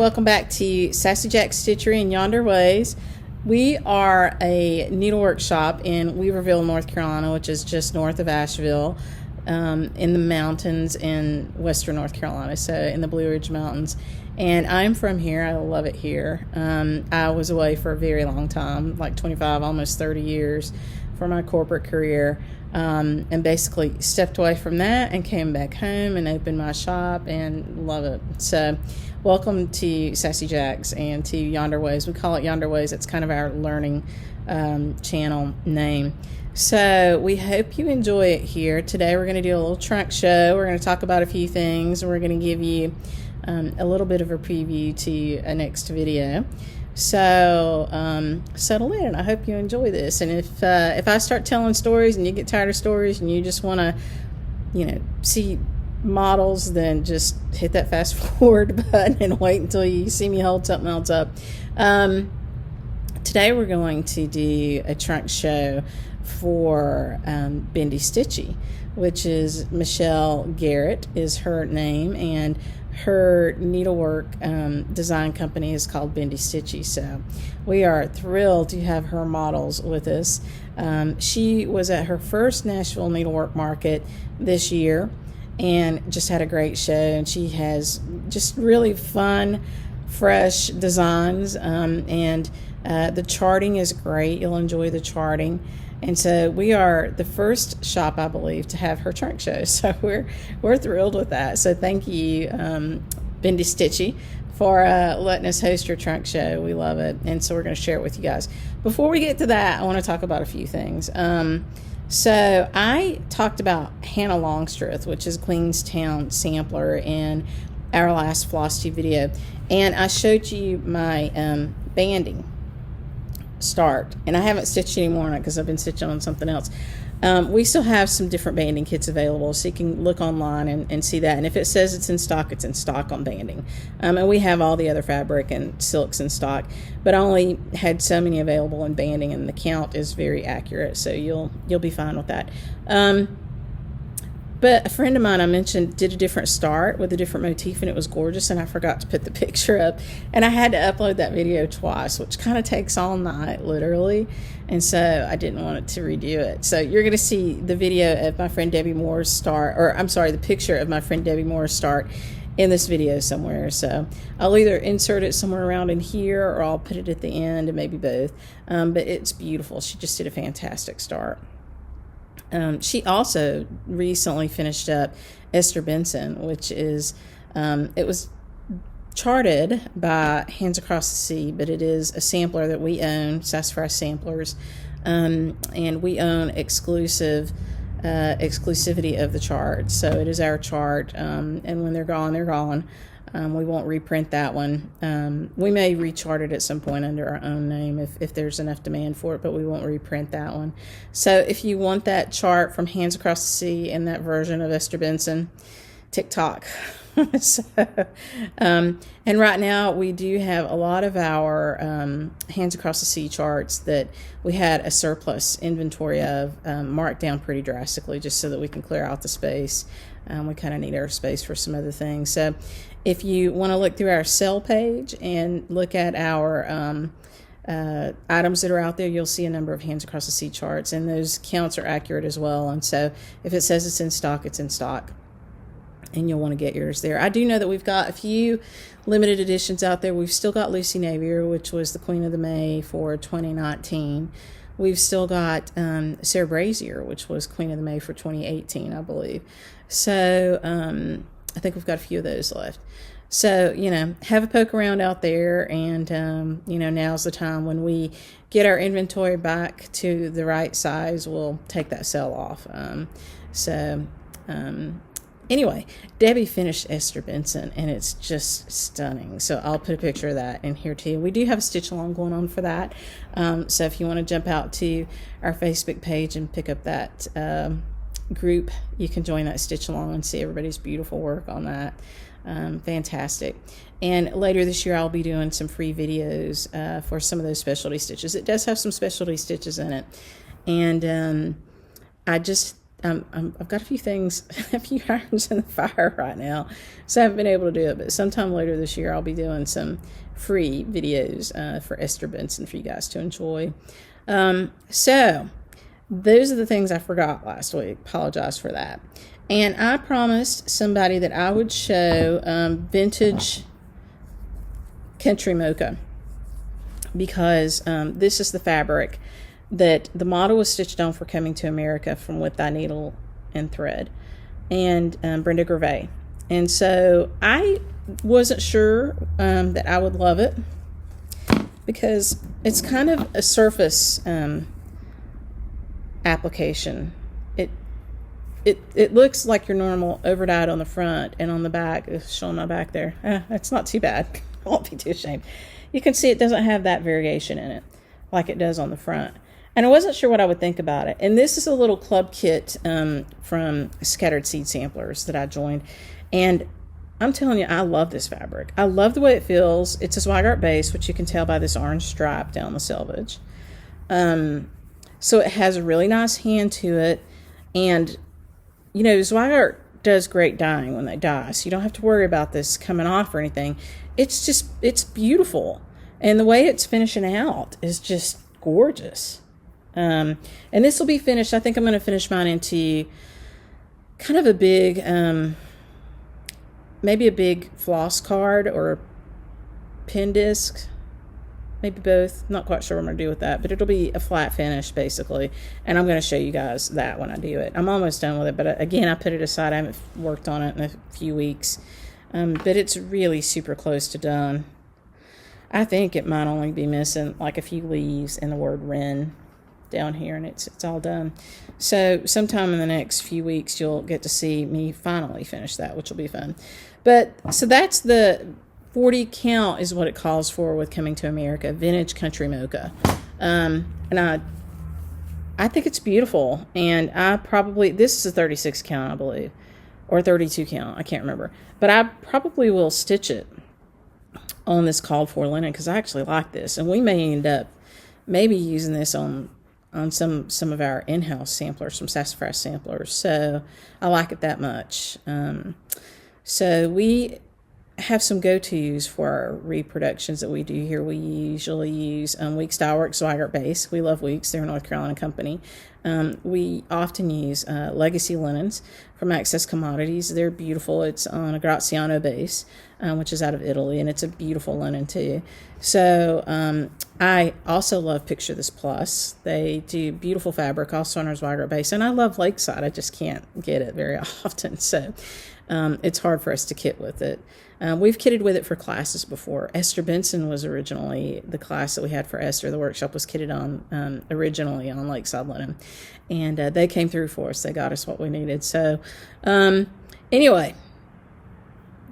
welcome back to Sassy Stitchery and YonderWays. We are a needlework shop in Weaverville, North Carolina, which is just north of Asheville, in the mountains in western North Carolina, so in the Blue Ridge Mountains. And I'm from here. I love it here. I was away for a very long time, like 25, almost 30 years for my corporate career. And basically stepped away from that and came back home and opened my shop and love it. So welcome to Sassy Jacks and to YonderWays. We call it YonderWays. It's kind of our learning channel name. So we hope you enjoy it here. Today we're going to do a little trunk show. We're going to talk about a few things. We're going to give you a little bit of a preview to a next video. So settle in. I hope you enjoy this. And if I start telling stories and you get tired of stories and you just want to, see models, then just hit that fast forward button and wait until you see me hold something else up. Today we're going to do a trunk show for Bendy Stitchy, which is Michelle Garrett is her name, and her needlework design company is called Bendy Stitchy. So we are thrilled to have her models with us. She was at her first Nashville Needlework Market this year and just had a great show, and she has just really fun, fresh designs, and the charting is great. You'll enjoy the charting. And so we are the first shop, I believe, to have her trunk show. So we're thrilled with that. So thank you, Bendy Stitchy, for letting us host your trunk show. We love it. And so we're going to share it with you guys. Before we get to that, I want to talk about a few things. So I talked about Hannah Longstreth, which is Queenstown sampler, in our last Flosstube video. And I showed you my banding start, and I haven't stitched anymore because I've been stitching on something else. We still have some different banding kits available, so you can look online and see that. And if it says it's in stock on banding. And we have all the other fabric and silks in stock, but I only had so many available in banding, and the count is very accurate, so you'll be fine with that. But a friend of mine I mentioned did a different start with a different motif, and it was gorgeous, and I forgot to put the picture up. And I had to upload that video twice, which kind of takes all night, literally. And so I didn't want it to redo it. So you're going to see the video of my friend Debbie Moore's start, or I'm sorry, the picture of my friend Debbie Moore's start in this video somewhere. So I'll either insert it somewhere around in here, or I'll put it at the end, and maybe both. But it's beautiful. She just did a fantastic start. She also recently finished up Esther Benson, which is, it was charted by Hands Across the Sea, but it is a sampler that we own, Sassafras Samplers, and we own exclusivity of the chart. So it is our chart, and when they're gone, they're gone. We won't reprint that one. We may rechart it at some point under our own name if there's enough demand for it, but we won't reprint that one. So if you want that chart from Hands Across the Sea and that version of Esther Benson, TikTok. So, and right now we do have a lot of our Hands Across the Sea charts that we had a surplus inventory of, marked down pretty drastically just so that we can clear out the space. We kind of need our space for some other things. So if you want to look through our sell page and look at our items that are out there, you'll see a number of Hands Across the Sea charts, and those counts are accurate as well. And so if it says it's in stock, it's in stock, and you'll want to get yours there. I do know that we've got a few limited editions out there. We've still got Lucy Navier, which was the Queen of the May for 2019. We've still got Sarah Brazier, which was Queen of the May for 2018, I believe. So I think we've got a few of those left. So, have a poke around out there, and, now's the time. When we get our inventory back to the right size, we'll take that sell off. Anyway, Debbie finished Esther Benson, and it's just stunning. So I'll put a picture of that in here too. We do have a stitch along going on for that. So if you want to jump out to our Facebook page and pick up that group, you can join that stitch along and see everybody's beautiful work on that. Fantastic. And later this year I'll be doing some free videos for some of those specialty stitches. It does have some specialty stitches in it, and I just I've got a few things, a few irons in the fire right now, so I haven't been able to do it. But sometime later this year, I'll be doing some free videos for Esther Benson for you guys to enjoy. So those are the things I forgot last week. Apologize for that. And I promised somebody that I would show vintage country mocha, because this is the fabric that the model was stitched on for Coming to America from With Thy Needle and Thread, and Brenda Gervais. And so I wasn't sure that I would love it, because it's kind of a surface application. It looks like your normal overdyed on the front, and on the back, it's showing my back there. It's not too bad. I won't be too ashamed. You can see it doesn't have that variation in it like it does on the front. And I wasn't sure what I would think about it. And this is a little club kit from Scattered Seed Samplers that I joined. And I'm telling you, I love this fabric. I love the way it feels. It's a Zweigart base, which you can tell by this orange stripe down the selvage. So it has a really nice hand to it. And, you know, Zweigart does great dyeing when they dye, so you don't have to worry about this coming off or anything. It's beautiful. And the way it's finishing out is just gorgeous. And this will be finished. I think I'm going to finish mine into kind of a big, maybe a big floss card or a pin disc, maybe both. Not quite sure what I'm going to do with that, but it'll be a flat finish basically. And I'm going to show you guys that when I do it. I'm almost done with it, but again, I put it aside. I haven't worked on it in a few weeks, but it's really super close to done. I think it might only be missing like a few leaves and the word Wren down here, and it's all done. So sometime in the next few weeks, you'll get to see me finally finish that, which will be fun. But so that's the 40 count is what it calls for with Coming to America, vintage country mocha. And I think it's beautiful. And this is a 36 count, I believe, or 32 count. I can't remember. But I probably will stitch it on this called for linen, because I actually like this. And we may end up maybe using this on some of our in-house samplers, some sassafras samplers. So I like it that much. So we have some go-tos for our reproductions that we do here. We usually use Weeks Styleworks Zweigart base. We love Weeks. They're a North Carolina company. We often use Legacy linens from Access Commodities. They're beautiful. It's on a Graziano base, which is out of Italy, and it's a beautiful linen too. So I also love Picture This Plus. They do beautiful fabric, also on our Zweigart base. And I love Lakeside. I just can't get it very often. So it's hard for us to kit with it. We've kitted with it for classes before. Esther Benson was originally the class that we had for Esther. The workshop was kitted on originally on Lakeside linen. And they came through for us. They got us what we needed. So anyway,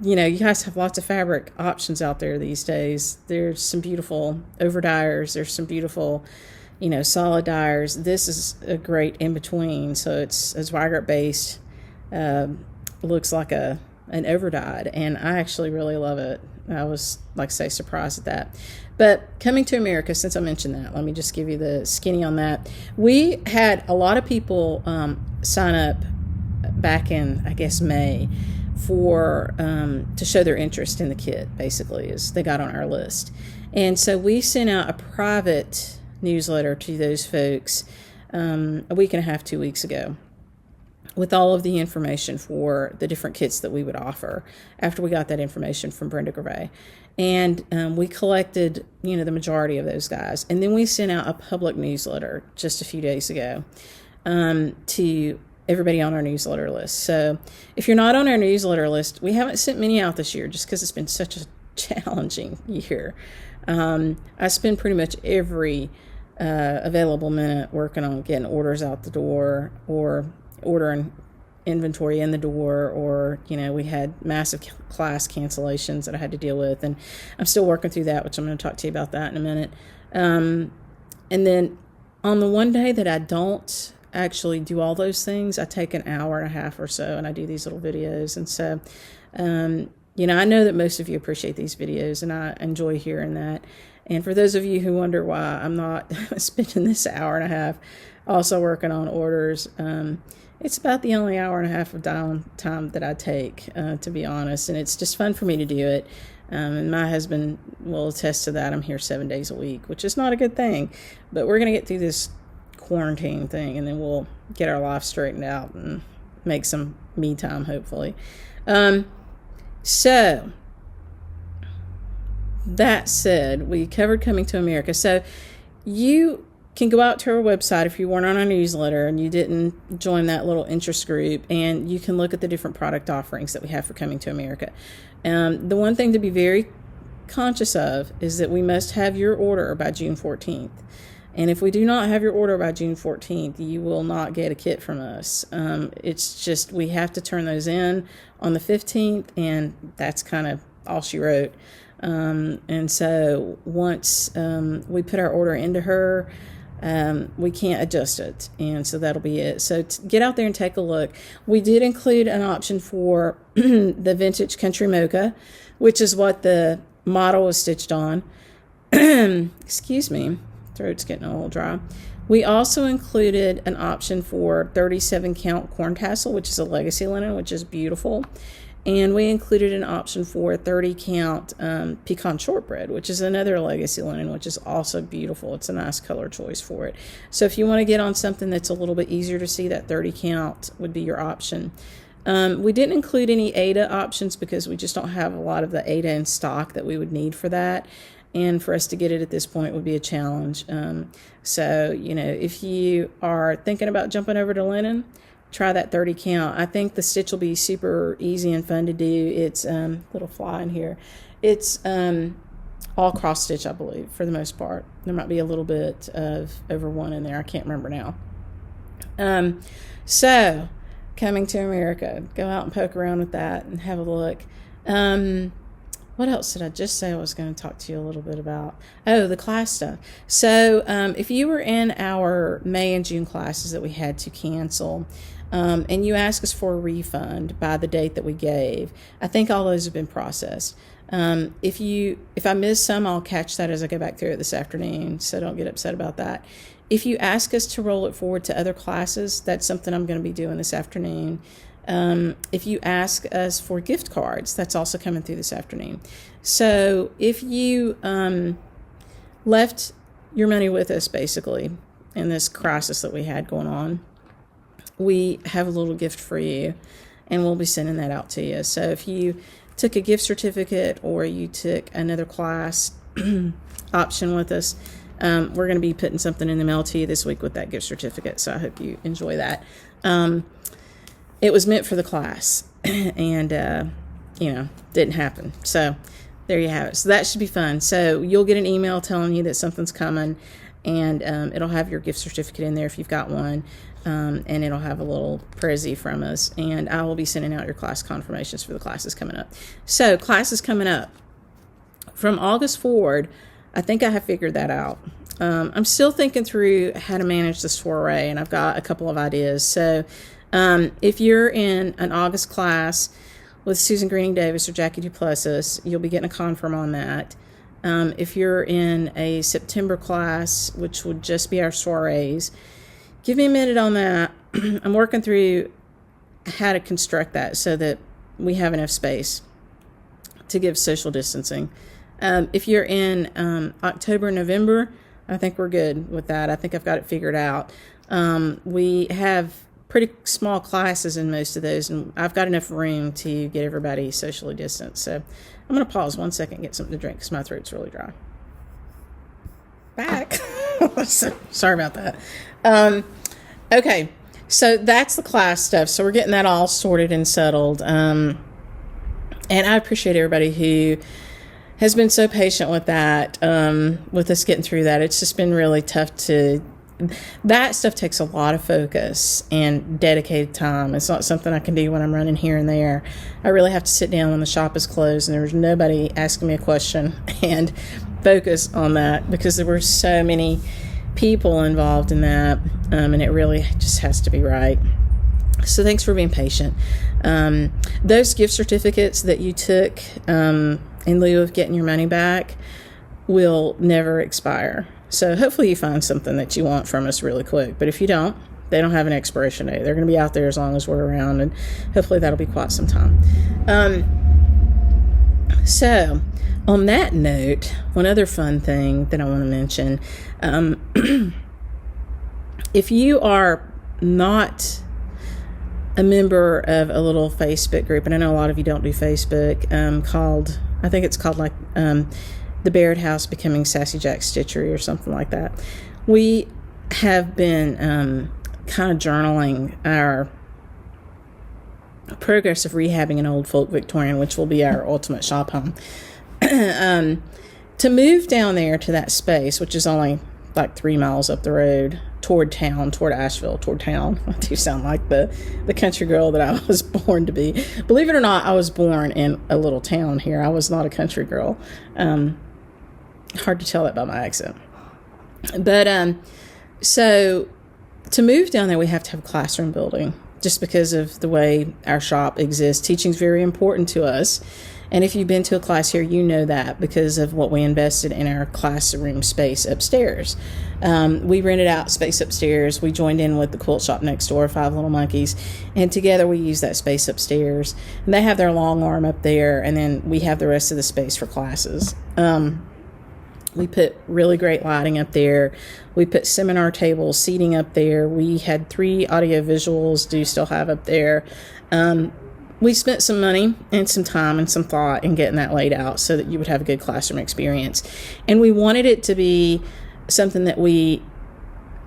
you know, you guys have lots of fabric options out there these days. There's some beautiful overdyers. There's some beautiful, you know, solid dyers. This is a great in-between. So it's a Zweigart based. Looks like an overdyed, and I actually really love it. I was, like I say, surprised at that. But Coming to America, since I mentioned that, let me just give you the skinny on that. We had a lot of people sign up back in, I guess, May for to show their interest in the kit, basically, as they got on our list. And so we sent out a private newsletter to those folks a week and a half, 2 weeks ago, with all of the information for the different kits that we would offer after we got that information from Brenda Gervais. And we collected, you know, the majority of those guys. And then we sent out a public newsletter just a few days ago to everybody on our newsletter list. So if you're not on our newsletter list, we haven't sent many out this year just because it's been such a challenging year. I spend pretty much every available minute working on getting orders out the door, or ordering inventory in the door, or, you know, we had massive class cancellations that I had to deal with, and I'm still working through that, which I'm going to talk to you about that in a minute. And then on the one day that I don't actually do all those things, I take an hour and a half or so and I do these little videos. And so I know that most of you appreciate these videos, and I enjoy hearing that. And for those of you who wonder why I'm not spending this hour and a half also working on orders, it's about the only hour and a half of downtime that I take, to be honest. And it's just fun for me to do it. And my husband will attest to that. I'm here 7 days a week, which is not a good thing. But we're going to get through this quarantine thing, and then we'll get our life straightened out and make some me time, hopefully. So that said, we covered Coming to America. So you can go out to our website if you weren't on our newsletter and you didn't join that little interest group, and you can look at the different product offerings that we have for Coming to America. The one thing to be very conscious of is that we must have your order by June 14th. And if we do not have your order by June 14th, you will not get a kit from us. It's just we have to turn those in on the 15th, and that's kind of all she wrote. And so once we put our order into her, we can't adjust it, and so that'll be it. So get out there and take a look. We did include an option for the vintage country mocha, which is what the model was stitched on. Excuse me, throat's getting a little dry. We also included an option for 37 count corn tassel, which is a legacy linen, which is beautiful. And we included an option for 30 count pecan shortbread, which is another legacy linen, which is also beautiful. It's a nice color choice for it. So if you want to get on something that's a little bit easier to see, that 30 count would be your option. We didn't include any Aida options because we just don't have a lot of the Aida in stock that we would need for that. And for us to get it at this point would be a challenge. So, if you are thinking about jumping over to linen, try that 30 count. I think the stitch will be super easy and fun to do. It's little fly in here. It's all cross stitch, I believe, for the most part. There might be a little bit of over one in there. I can't remember now. So Coming to America, go out and poke around with that and have a look. What else did I just say I was going to talk to you a little bit about? Oh, the class stuff. So if you were in our May and June classes that we had to cancel, and you asked us for a refund by the date that we gave, I think all those have been processed. If I miss some, I'll catch that as I go back through it this afternoon, so don't get upset about that. If you ask us to roll it forward to other classes, that's something I'm going to be doing this afternoon. If you ask us for gift cards, that's also coming through this afternoon. So if you left your money with us, basically, in this crisis that we had going on, we have a little gift for you, and we'll be sending that out to you. So if you took a gift certificate or you took another class option with us, we're going to be putting something in the mail to you this week with that gift certificate. So I hope you enjoy that. It was meant for the class, and, didn't happen. So there you have it. So that should be fun. So you'll get an email telling you that something's coming, and it'll have your gift certificate in there if you've got one, and it'll have a little prezi from us, and I will be sending out your class confirmations for the classes coming up. So classes coming up. From August forward, I think I have figured that out. I'm still thinking through how to manage the soiree, and I've got a couple of ideas. So if you're in an August class with Susan Greening Davis or Jackie Duplessis, you'll be getting a confirm on that. If you're in a September class, which would just be our soirees, give me a minute on that. I'm working through how to construct that so that we have enough space to give social distancing. If you're in October, November, I think we're good with that. I think I've got it figured out. We have pretty small classes in most of those, and I've got enough room to get everybody socially distanced. So I'm going to pause 1 second and get something to drink because my throat's really dry. Back. Sorry about that. Okay, so that's the class stuff. So we're getting that all sorted and settled. And I appreciate everybody who has been so patient with that, with us getting through that. It's just been really tough that stuff takes a lot of focus and dedicated time. It's not something I can do when I'm running here and there. I really have to sit down when the shop is closed and there's nobody asking me a question and focus on that, because there were so many people involved in that, and it really just has to be right. So thanks for being patient. Those gift certificates that you took in lieu of getting your money back will never expire. So hopefully you find something that you want from us really quick. But if you don't, they don't have an expiration date. They're going to be out there as long as we're around, and hopefully that'll be quite some time. So on that note, one other fun thing that I want to mention, if you are not a member of a little Facebook group, and I know a lot of you don't do Facebook, I think it's called like the Barrett House Becoming Sassy Jack Stitchery or something like that. We have been kind of journaling our progress of rehabbing an old folk Victorian, which will be our ultimate shop home. To move down there to that space, which is only like 3 miles up the road toward town, toward Asheville, toward town. I do sound like the country girl that I was born to be. Believe it or not, I was born in a little town here. I was not a country girl. Hard to tell that by my accent. But so to move down there, we have to have a classroom building just because of the way our shop exists. Teaching is very important to us. And if you've been to a class here, you know that because of what we invested in our classroom space upstairs. We rented out space upstairs. We joined in with the quilt shop next door, Five Little Monkeys, and together we use that space upstairs. And they have their long arm up there, and then we have the rest of the space for classes. We put really great lighting up there. We put seminar tables, seating up there. We had 3 audio visuals, do still have up there. We spent some money and some time and some thought in getting that laid out so that you would have a good classroom experience. And we wanted it to be something that we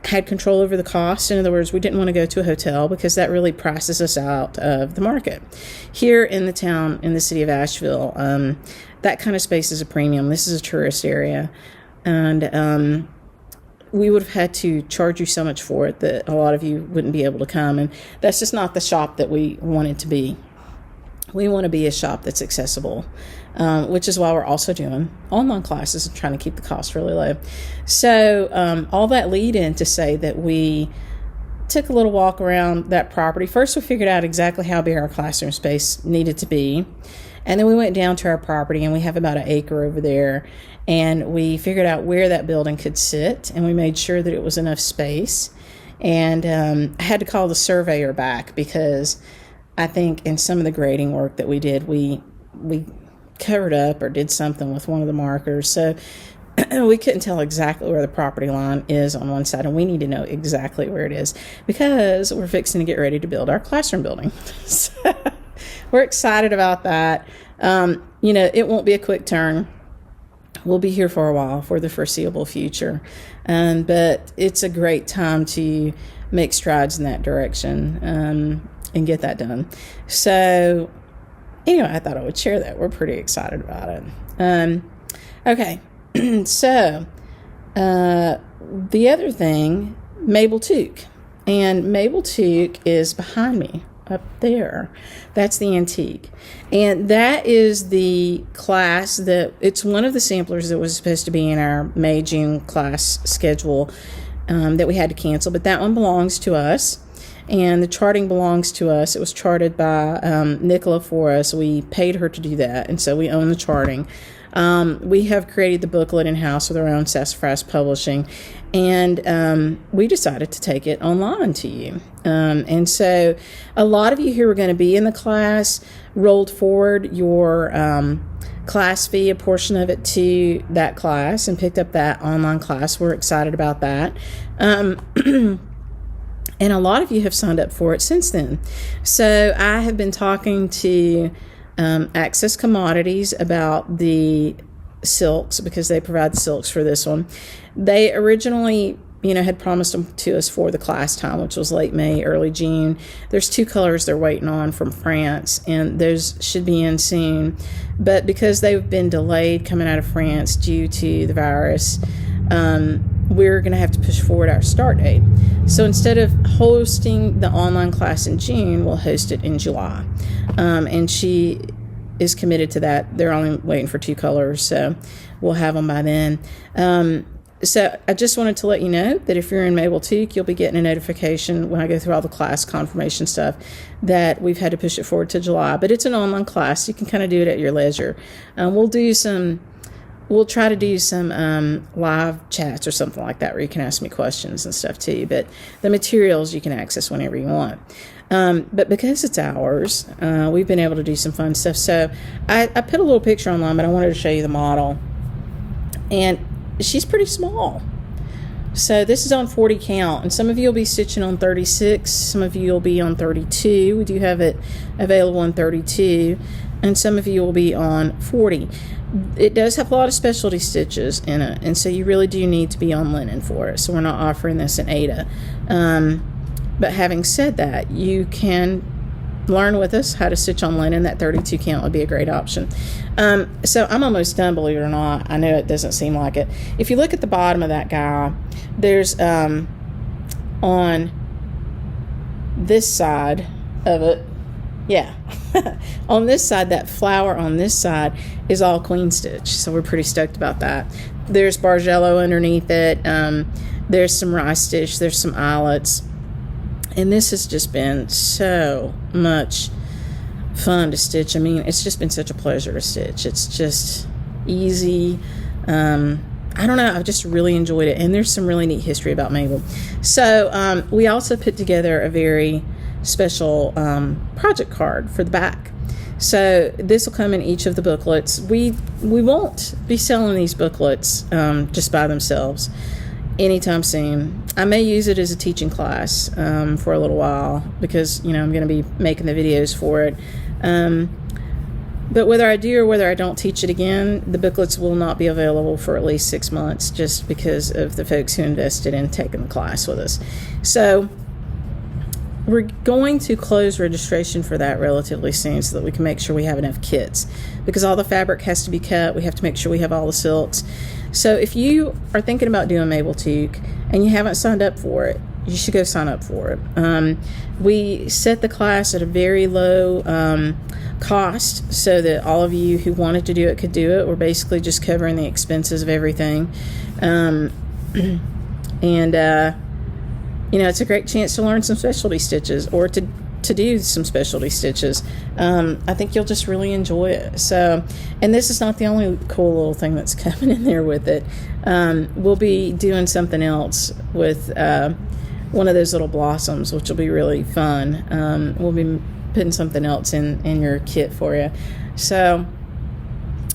had control over the cost. In other words, we didn't want to go to a hotel because that really prices us out of the market. Here in the town, in the city of Asheville, that kind of space is a premium. This is a tourist area. And we would have had to charge you so much for it that a lot of you wouldn't be able to come. And that's just not the shop that we want it to be. We want to be a shop that's accessible, which is why we're also doing online classes and trying to keep the cost really low. So all that lead in to say that we took a little walk around that property. First, we figured out exactly how big our classroom space needed to be. And then we went down to our property, and we have about 1 acre over there. And we figured out where that building could sit, and we made sure that it was enough space. And I had to call the surveyor back because I think in some of the grading work that we did, we covered up or did something with one of the markers. So we couldn't tell exactly where the property line is on one side, and we need to know exactly where it is because we're fixing to get ready to build our classroom building. So we're excited about that. It won't be a quick turn. We'll be here for a while, for the foreseeable future. But it's a great time to make strides in that direction and get that done. So anyway, I thought I would share that. We're pretty excited about it. Okay. So the other thing, Mabel Teak. And Mabel Teak is behind me up there. That's the antique. And that is the class that, it's one of the samplers that was supposed to be in our May-June class schedule that we had to cancel. But that one belongs to us. And the charting belongs to us. It was charted by Nicola for us. We paid her to do that. And so we own the charting. We have created the booklet in-house with our own Sassafras Publishing, and we decided to take it online to you. And so a lot of you who are going to be in the class rolled forward your class fee, a portion of it, to that class and picked up that online class. We're excited about that. And a lot of you have signed up for it since then. So I have been talking to Access Commodities about the silks because they provide silks for this one. They originally, had promised them to us for the class time, which was late May, early June. There's 2 colors they're waiting on from France, and those should be in soon. But because they've been delayed coming out of France due to the virus, we're going to have to push forward our start date. So instead of hosting the online class in June, we'll host it in July. And she is committed to that. They're only waiting for 2 colors, so we'll have them by then. So I just wanted to let you know that if you're in Mabel Teak, you'll be getting a notification when I go through all the class confirmation stuff that we've had to push it forward to July. But it's an online class. You can kind of do it at your leisure. We'll try to do some live chats or something like that where you can ask me questions and stuff too. But the materials you can access whenever you want. But because it's ours, we've been able to do some fun stuff. So I put a little picture online, but I wanted to show you the model. And she's pretty small. So this is on 40 count. And some of you will be stitching on 36. Some of you will be on 32. We do have it available on 32. And some of you will be on 40. It does have a lot of specialty stitches in it, and so you really do need to be on linen for it. So we're not offering this in Ada. But having said that, you can learn with us how to stitch on linen. That 32 count would be a great option. So I'm almost done, believe it or not. I know it doesn't seem like it. If you look at the bottom of that guy, there's on this side of it, yeah, on this side, that flower on this side is all queen stitch, so we're pretty stoked about that. There's bargello underneath it. There's some rice stitch. There's some eyelets, and this has just been so much fun to stitch. I mean, it's just been such a pleasure to stitch. It's just easy. I don't know, I've just really enjoyed it, and there's some really neat history about Mabel. So we also put together a very special project card for the back. So this will come in each of the booklets. We won't be selling these booklets just by themselves anytime soon. I may use it as a teaching class for a little while because, you know, I'm going to be making the videos for it. But whether I do or whether I don't teach it again, the booklets will not be available for at least 6 months just because of the folks who invested in taking the class with us. So we're going to close registration for that relatively soon so that we can make sure we have enough kits, because all the fabric has to be cut. We have to make sure we have all the silks. So if you are thinking about doing Mabel Teak and you haven't signed up for it, you should go sign up for it. We set the class at a very low cost so that all of you who wanted to do it could do it. We're basically just covering the expenses of everything. You know, it's a great chance to learn some specialty stitches or to do some specialty stitches. I think you'll just really enjoy it. So, and this is not the only cool little thing that's coming in there with it. We'll be doing something else with one of those little blossoms, which will be really fun. We'll be putting something else in your kit for you. So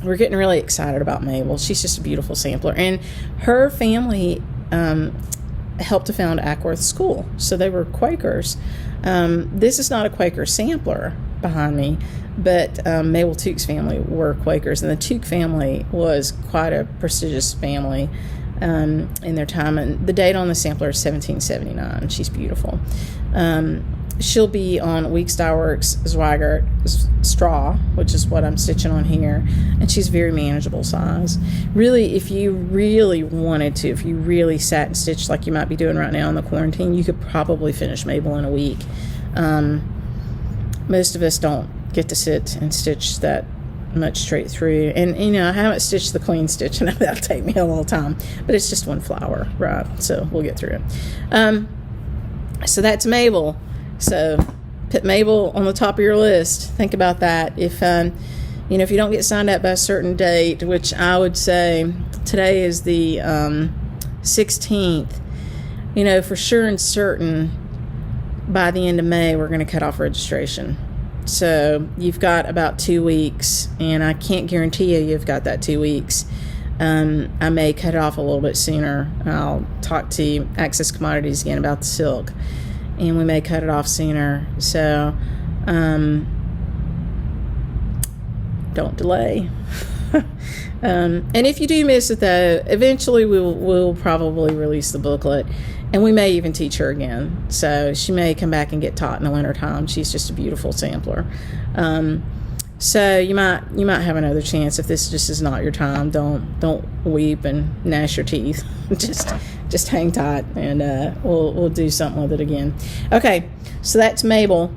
we're getting really excited about Mabel. She's just a beautiful sampler. And her family helped to found Ackworth School. So they were Quakers. This is not a Quaker sampler behind me, but Mabel Teak's family were Quakers, and the Teak family was quite a prestigious family in their time. And the date on the sampler is 1779. She's beautiful. She'll be on Weeks Dye Works Zweigart straw, which is what I'm stitching on here, and she's very manageable size. Really, if you really wanted to, if you really sat and stitched like you might be doing right now in the quarantine, you could probably finish Mabel in a week. Most of us don't get to sit and stitch that much straight through, and you know, I haven't stitched the queen stitch, and that'll take me a little time, but it's just one flower, right? So we'll get through it. So that's Mabel. So put Mabel on the top of your list. Think about that. If you know, if you don't get signed up by a certain date, which I would say today is the 16th, you know, for sure and certain by the end of May we're going to cut off registration. So you've got about 2 weeks, and I can't guarantee you've got that 2 weeks. I may cut it off a little bit sooner. I'll talk to Access Commodities again about the silk, and we may cut it off sooner. So don't delay. And if you do miss it, though, eventually we'll probably release the booklet, and we may even teach her again. So she may come back and get taught in the wintertime. She's just a beautiful sampler. So you might have another chance if this just is not your time. Don't weep and gnash your teeth. just hang tight, and we'll do something with it again. Okay, so that's Mabel.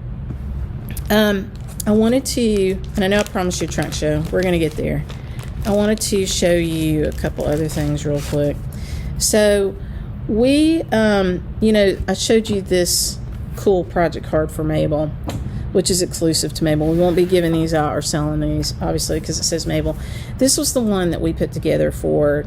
I wanted to, and I know I promised you a trunk show. We're gonna get there. I wanted to show you a couple other things real quick. So we, you know, I showed you this cool project card for Mabel, which is exclusive to Mabel. We won't be giving these out or selling these, obviously, because it says Mabel. This was the one that we put together for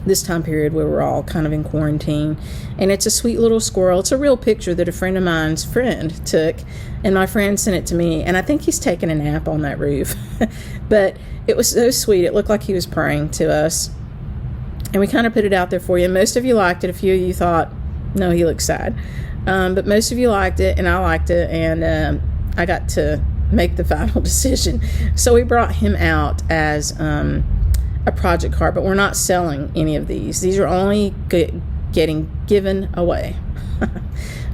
this time period where we're all kind of in quarantine. And it's a sweet little squirrel. It's a real picture that a friend of mine's friend took, and my friend sent it to me, and I think he's taking a nap on that roof. But it was so sweet. It looked like he was praying to us. And we kind of put it out there for you. Most of you liked it. A few of you thought, no, he looks sad. But most of you liked it, and I liked it, and I got to make the final decision. So we brought him out as a project card, but we're not selling any of these. These are only getting given away.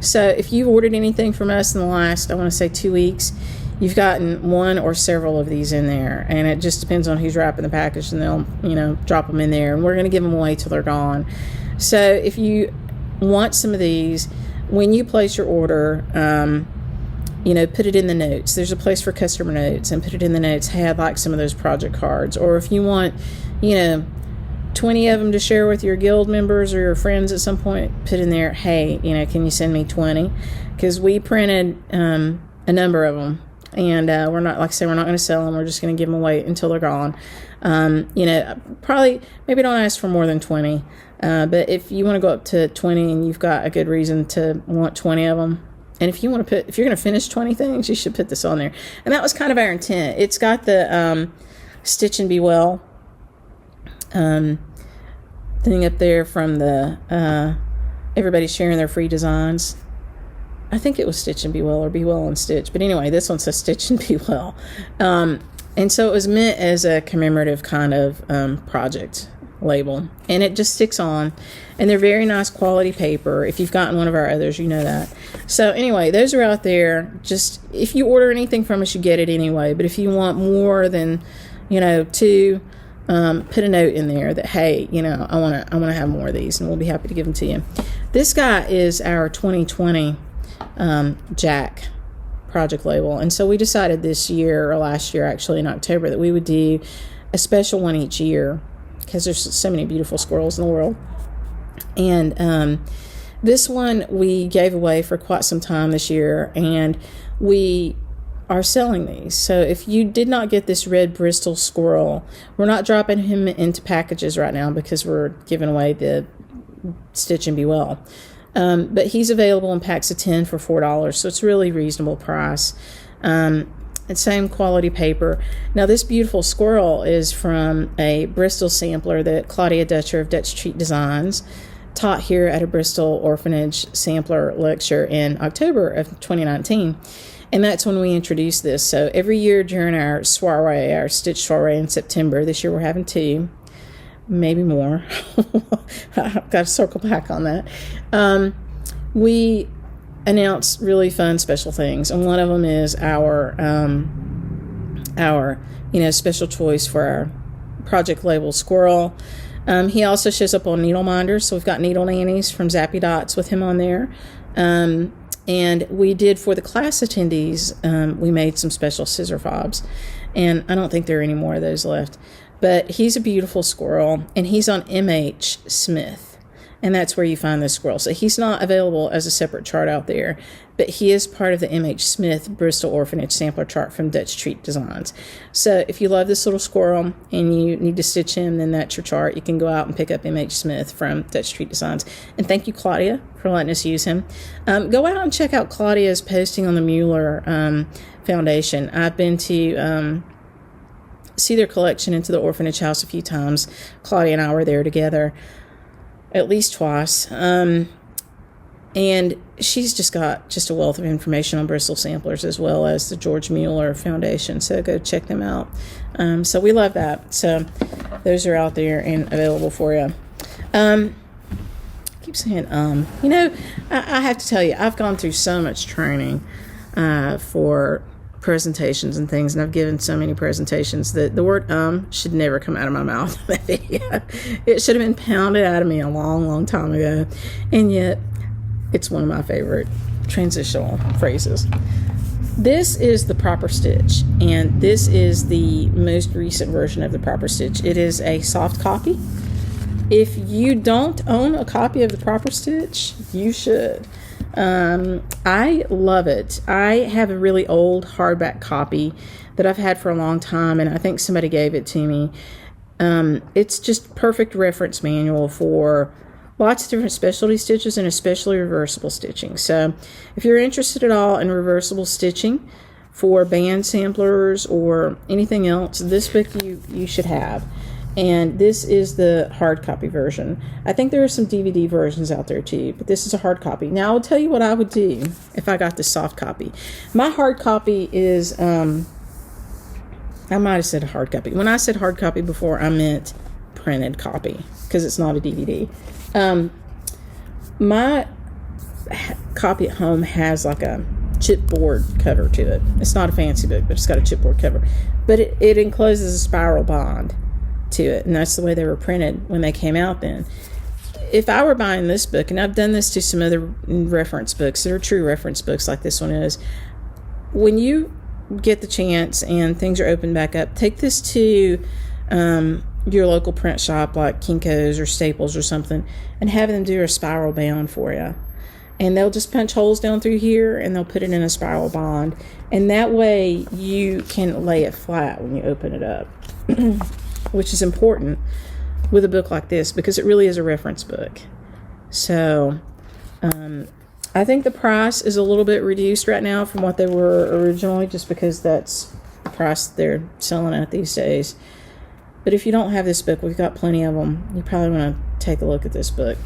So if you've ordered anything from us in the last, I want to say 2 weeks, you've gotten one or several of these in there, and it just depends on who's wrapping the package, and they'll, you know, drop them in there, and we're going to give them away till they're gone. So if you want some of these, when you place your order, you know, put it in the notes. There's a place for customer notes, and put it in the notes. Hey, I'd like some of those project cards. Or if you want, you know, 20 of them to share with your guild members or your friends at some point, put in there, hey, you know, can you send me 20? Because we printed a number of them, and we're not, like I said, we're not going to sell them. We're just going to give them away until they're gone. You know, probably, maybe don't ask for more than 20. But if you want to go up to 20 and you've got a good reason to want 20 of them, and if you want to if you're going to finish 20 things, you should put this on there. And that was kind of our intent. It's got the Stitch and Be Well thing up there from the everybody sharing their free designs. I think it was Stitch and Be Well, or Be Well and Stitch. But anyway, this one says Stitch and Be Well. And so it was meant as a commemorative kind of project label, and it just sticks on, and they're very nice quality paper. If you've gotten one of our others, you know that. So anyway, those are out there. Just if you order anything from us, you get it anyway. But if you want more than, you know, 2, put a note in there that, hey, you know, I want to have more of these, and we'll be happy to give them to you. This guy is our 2020 Jack project label, and so we decided this year, or last year actually, in October, that we would do a special one each year, because there's so many beautiful squirrels in the world. And this one we gave away for quite some time this year, and we are selling these. So if you did not get this red Bristol squirrel, we're not dropping him into packages right now because we're giving away the Stitch and Be Well. But he's available in packs of 10 for $4, so it's really reasonable price. And same quality paper. Now this beautiful squirrel is from a Bristol sampler that Claudia Dutcher of Dutch Treat Designs taught here at a Bristol Orphanage sampler lecture in October of 2019. And that's when we introduced this. So every year during our soiree, our Stitch soiree in September, this year we're having 2, maybe more. I've got to circle back on that. We announce really fun special things, and one of them is our you know, special choice for our project label squirrel. He also shows up on needle minders, so we've got needle nannies from Zappy Dots with him on there. And we did, for the class attendees, we made some special scissor fobs, and I don't think there are any more of those left. But he's a beautiful squirrel, and he's on MH Smith. And that's where you find this squirrel. So he's not available as a separate chart out there, but he is part of the MH Smith Bristol Orphanage sampler chart from Dutch Treat Designs. So if you love this little squirrel and you need to stitch him, then that's your chart. You can go out and pick up MH Smith from Dutch Treat Designs. And thank you, Claudia, for letting us use him. Go out and check out Claudia's posting on the Mueller Foundation. I've been to see their collection into the orphanage house a few times. Claudia and I were there together at least twice. And she's just got just a wealth of information on Bristol samplers, as well as the George Mueller Foundation. So go check them out. So we love that. So those are out there and available for you. I keep saying, you know, I have to tell you, I've gone through so much training for presentations and things, and I've given so many presentations that the word should never come out of my mouth in that video. It should have been pounded out of me a long time ago, and yet it's one of my favorite transitional phrases. This is the proper stitch, and this is the most recent version of the proper stitch. It is a soft copy If you don't own a copy of the Proper Stitch, you should. I love it. I have a really old hardback copy that I've had for a long time, and I think somebody gave it to me. It's just perfect reference manual for lots of different specialty stitches and especially reversible stitching. So if you're interested at all in reversible stitching for band samplers or anything else, this book you should have. And this is the hard copy version. I think there are some DVD versions out there too, but this is a hard copy. Now I'll tell you what I would do if I got the soft copy. My hard copy is, I might have said hard copy. When I said hard copy before, I meant printed copy because it's not a DVD. My copy at home has like a chipboard cover to it. It's not a fancy book, but it's got a chipboard cover. But it encloses a spiral bond to it, and that's the way they were printed when they came out then. If I were buying this book, and I've done this to some other reference books that are true reference books like this one is, when you get the chance and things are opened back up, take this to your local print shop like Kinko's or Staples or something and have them do a spiral bound for you. And they'll just punch holes down through here and they'll put it in a spiral bond. And that way you can lay it flat when you open it up, which is important with a book like this because it really is a reference book. So I think the price is a little bit reduced right now from what they were originally, just because that's the price they're selling at these days. But if you don't have this book, we've got plenty of them. You probably want to take a look at this book.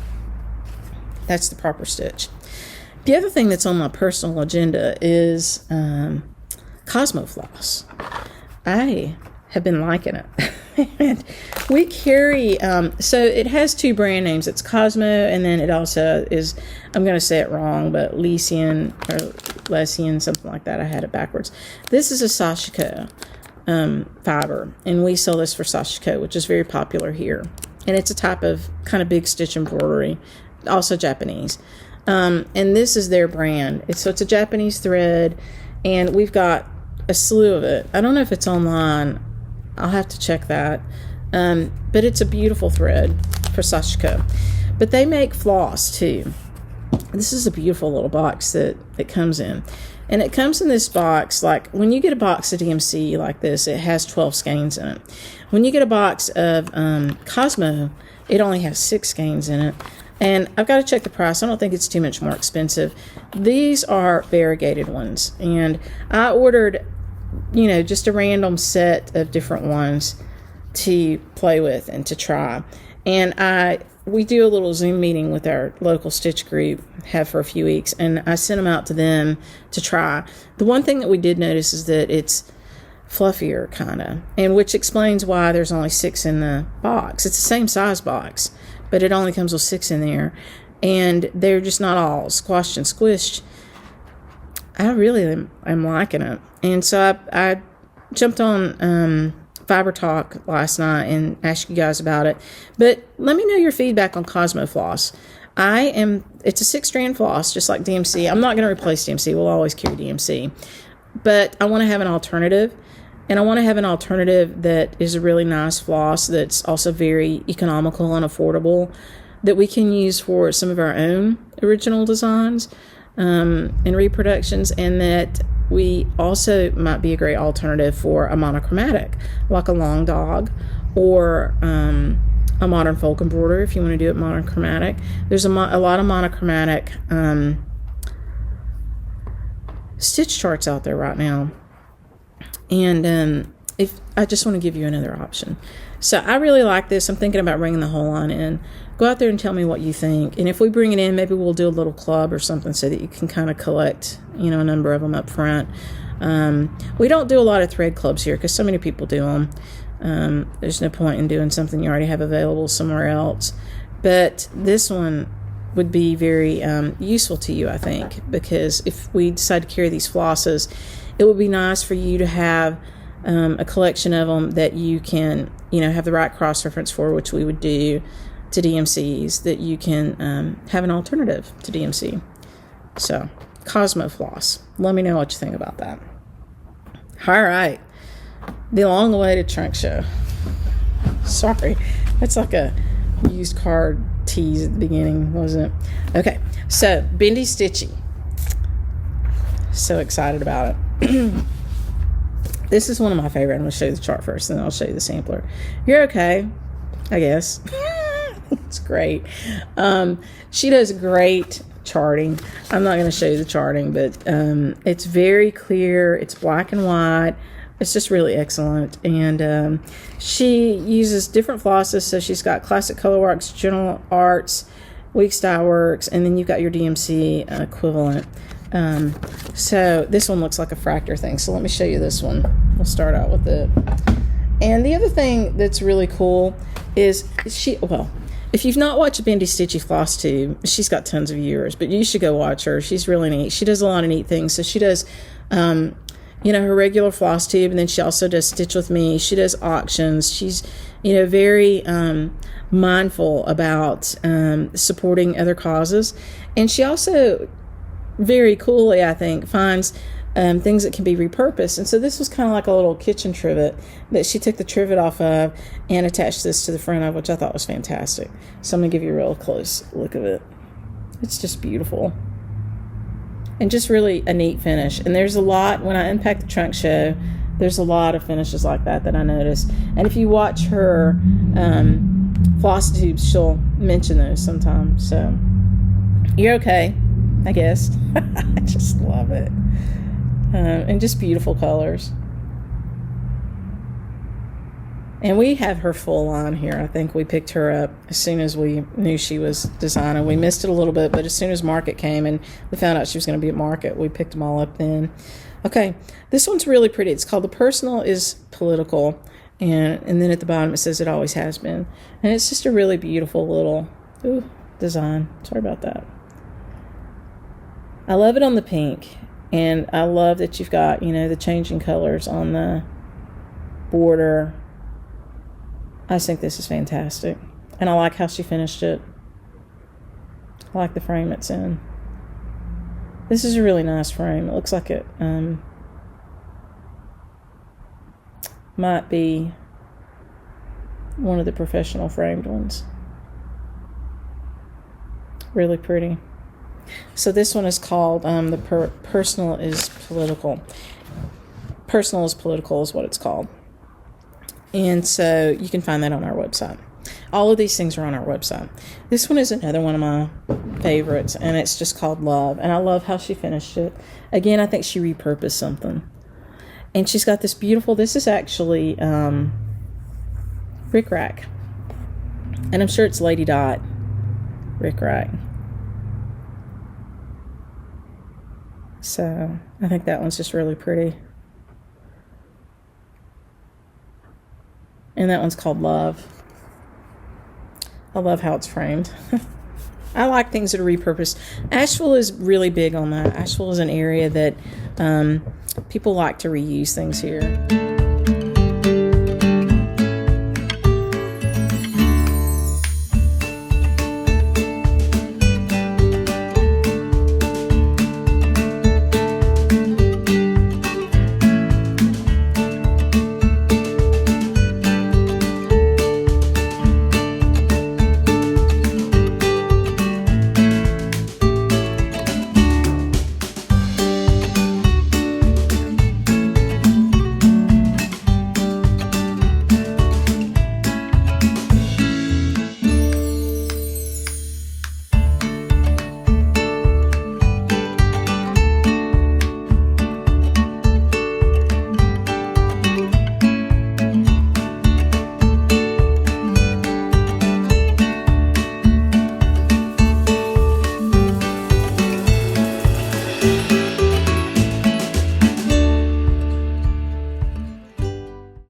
That's the Proper Stitch. The other thing that's on my personal agenda is Cosmo Floss. I have been liking it. And we carry, so it has two brand names. It's Cosmo, and then it also is, I'm going to say it wrong, but Lycian or Lessian, something like that. I had it backwards. This is a Sashiko fiber, and we sell this for Sashiko, which is very popular here. And it's a type of kind of big stitch embroidery, also Japanese. And this is their brand. So it's a Japanese thread, and we've got a slew of it. I don't know if it's online. I'll have to check that. But it's a beautiful thread for Sashiko. But they make floss too. This is a beautiful little box that it comes in. And it comes in this box, like when you get a box of DMC like this, it has 12 skeins in it. When you get a box of Cosmo, it only has 6 skeins in it. And I've got to check the price. I don't think it's too much more expensive. These are variegated ones. And I ordered, just a random set of different ones to play with and to try. And we do a little Zoom meeting with our local stitch group, have for a few weeks, and I sent them out to them to try. The one thing that we did notice is that it's fluffier, kind of, and which explains why there's only 6 in the box. It's the same size box, but it only comes with 6 in there, and they're just not all squashed and squished. I really am liking it. And so I jumped on Fiber Talk last night and asked you guys about it. But let me know your feedback on Cosmo Floss. It's a 6-strand floss, just like DMC. I'm not going to replace DMC. We'll always carry DMC. But I want to have an alternative. And I want to have an alternative that is a really nice floss that's also very economical and affordable that we can use for some of our own original designs and reproductions, and that we also might be a great alternative for a monochromatic, like a long dog or a modern folk embroidery if you want to do it monochromatic. There's a lot of monochromatic stitch charts out there right now. And if I just want to give you another option. So I really like this. I'm thinking about bringing the whole line in. Go out there and tell me what you think. And if we bring it in, maybe we'll do a little club or something so that you can kind of collect, a number of them up front. We don't do a lot of thread clubs here because so many people do them. There's no point in doing something you already have available somewhere else. But this one would be very useful to you, I think, because if we decide to carry these flosses, it would be nice for you to have a collection of them that you can, have the right cross-reference for, which we would do to DMCs, that you can have an alternative to DMC. So, Cosmo Floss. Let me know what you think about that. All right. The long-awaited trunk show. Sorry. That's like a used car tease at the beginning, wasn't it? Okay, so Bendy Stitchy. So excited about it. This is one of my favorite. I'm going to show you the chart first, and then I'll show you the sampler. You're okay, I guess. It's great. She does great charting. I'm not going to show you the charting, but it's very clear. It's black and white. It's just really excellent. And she uses different flosses. So she's got Classic Colorworks, General Arts, Week Style Works, and then you've got your DMC equivalent. So this one looks like a fractor thing. So let me show you this one. We'll start out with it. And the other thing that's really cool is if you've not watched Bendy Stitchy Flosstube, she's got tons of viewers, but you should go watch her. She's really neat. She does a lot of neat things. So she does, her regular Flosstube, and then she also does Stitch With Me. She does auctions. She's, very mindful about supporting other causes. And she also, very coolly, I think, finds things that can be repurposed. And so this was kind of like a little kitchen trivet that she took the trivet off of and attached this to the front of, which I thought was fantastic. So I'm going to give you a real close look of it. It's just beautiful. And just really a neat finish. And there's a lot, when I unpack the trunk show, there's a lot of finishes like that I noticed. And if you watch her Flosstubes, she'll mention those sometimes. So you're okay, I guess. I just love it. And just beautiful colors. And we have her full line here. I think we picked her up as soon as we knew she was designing. We missed it a little bit, but as soon as Market came and we found out she was going to be at Market, we picked them all up then. Okay, this one's really pretty. It's called The Personal is Political. And then at the bottom it says It Always Has Been. And it's just a really beautiful little design. Sorry about that. I love it on the pink. And I love that you've got, the changing colors on the border. I just think this is fantastic. And I like how she finished it. I like the frame it's in. This is a really nice frame. It looks like it might be one of the professional framed ones. Really pretty. So this one is called Personal is Political. Personal is Political is what it's called. And so you can find that on our website. All of these things are on our website. This one is another one of my favorites, and it's just called Love. And I love how she finished it. Again, I think she repurposed something. And she's got this beautiful, this is actually Rick Rack. And I'm sure it's Lady Dot Rick Rack. So I think that one's just really pretty. And that one's called Love. I love how it's framed. I like things that are repurposed. Asheville is really big on that. Asheville is an area that people like to reuse things here.